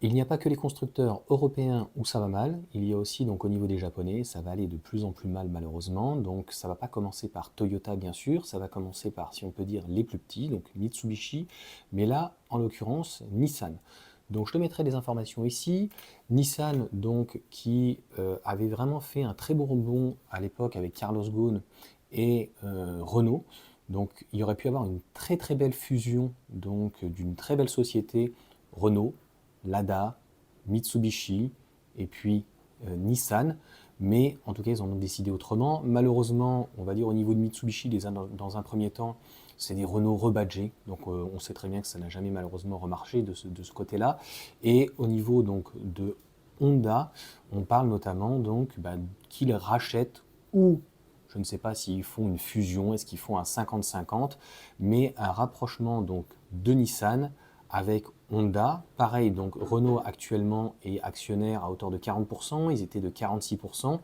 Il n'y a pas que les constructeurs européens où ça va mal, il y a aussi donc au niveau des japonais, ça va aller de plus en plus mal malheureusement, donc ça va pas commencer par Toyota bien sûr, ça va commencer par, si on peut dire, les plus petits, donc Mitsubishi, mais là, en l'occurrence, Nissan. Donc je te mettrai des informations ici. Nissan, donc, qui avait vraiment fait un très beau rebond à l'époque avec Carlos Ghosn et Renault. Donc il y aurait pu avoir une très très belle fusion donc d'une très belle société Renault, Lada, Mitsubishi et puis Nissan. Mais en tout cas, ils en ont décidé autrement. Malheureusement, on va dire au niveau de Mitsubishi, dans un premier temps, c'est des Renault rebadgés. Donc on sait très bien que ça n'a jamais malheureusement remarché de ce côté-là. Et au niveau donc de Honda, on parle notamment donc qu'ils rachètent ou je ne sais pas s'ils font une fusion, est-ce qu'ils font un 50-50, mais un rapprochement donc de Nissan avec Honda. Pareil, donc Renault actuellement est actionnaire à hauteur de 40%, ils étaient de 46%. Donc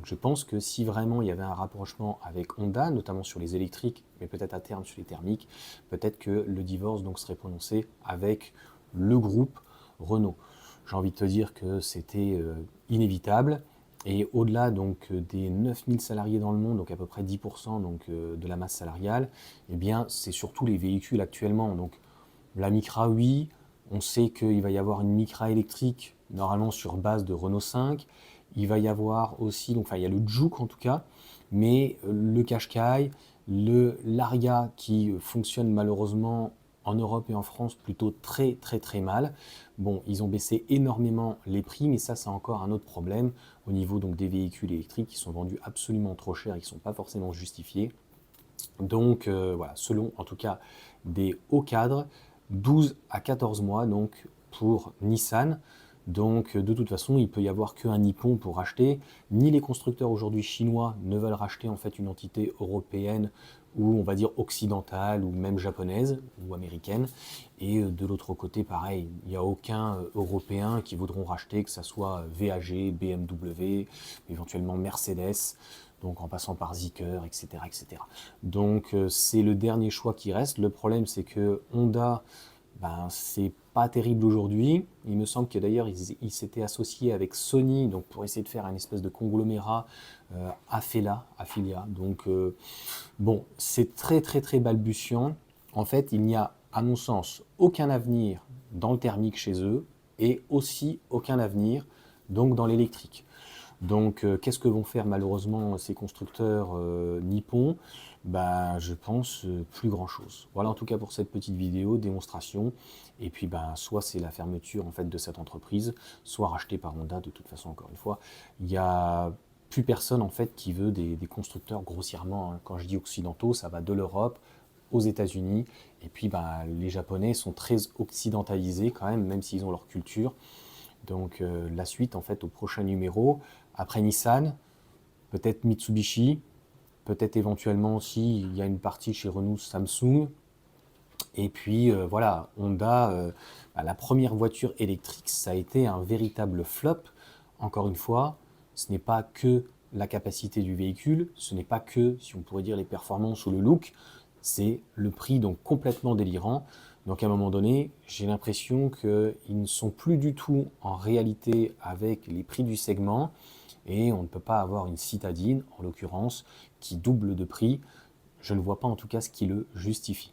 je pense que si vraiment il y avait un rapprochement avec Honda, notamment sur les électriques, mais peut-être à terme sur les thermiques, peut-être que le divorce donc serait prononcé avec le groupe Renault. J'ai envie de te dire que c'était inévitable. Et au-delà donc des 9000 salariés dans le monde, donc à peu près 10% donc, de la masse salariale, eh bien c'est surtout les véhicules actuellement. Donc la Micra, oui, on sait qu'il va y avoir une Micra électrique, normalement sur base de Renault 5. Il va y avoir aussi, donc, enfin, il y a le Juke en tout cas, mais le Qashqai, le l'Aria qui fonctionne malheureusement en Europe et en France plutôt très très très mal. Bon, ils ont baissé énormément les prix, mais ça c'est encore un autre problème au niveau donc des véhicules électriques qui sont vendus absolument trop cher et qui ne sont pas forcément justifiés. Donc voilà, selon en tout cas des hauts cadres, 12 à 14 mois donc pour Nissan. Donc de toute façon, il peut y avoir qu'un Nippon pour racheter. Ni les constructeurs aujourd'hui chinois ne veulent racheter en fait une entité européenne ou on va dire occidentale ou même japonaise ou américaine. Et de l'autre côté, pareil, il n'y a aucun européen qui voudront racheter, que ce soit VAG, BMW, éventuellement Mercedes, donc en passant par Zeekr, etc. etc. Donc c'est le dernier choix qui reste. Le problème c'est que Honda, c'est pas terrible aujourd'hui. Il me semble que d'ailleurs ils s'étaient associés avec Sony donc pour essayer de faire un espèce de conglomérat Afilia. Donc bon, c'est très très très balbutiant. En fait, il n'y a à mon sens aucun avenir dans le thermique chez eux et aussi aucun avenir donc dans l'électrique. Donc, qu'est-ce que vont faire malheureusement ces constructeurs nippons? Je pense plus grand-chose. Voilà en tout cas pour cette petite vidéo démonstration. Et puis, soit c'est la fermeture en fait de cette entreprise, soit rachetée par Honda. De toute façon, encore une fois, il y a plus personne en fait qui veut des constructeurs grossièrement, hein. Quand je dis occidentaux, ça va de l'Europe aux États-Unis. Et puis, les Japonais sont très occidentalisés quand même s'ils ont leur culture. Donc la suite en fait au prochain numéro, après Nissan, peut-être Mitsubishi, peut-être éventuellement aussi il y a une partie chez Renault Samsung, et puis voilà, Honda, la première voiture électrique, ça a été un véritable flop. Encore une fois, ce n'est pas que la capacité du véhicule, ce n'est pas que, si on pourrait dire, les performances ou le look, c'est le prix donc complètement délirant. Donc à un moment donné, j'ai l'impression qu'ils ne sont plus du tout en réalité avec les prix du segment et on ne peut pas avoir une citadine, en l'occurrence, qui double de prix. Je ne vois pas en tout cas ce qui le justifie.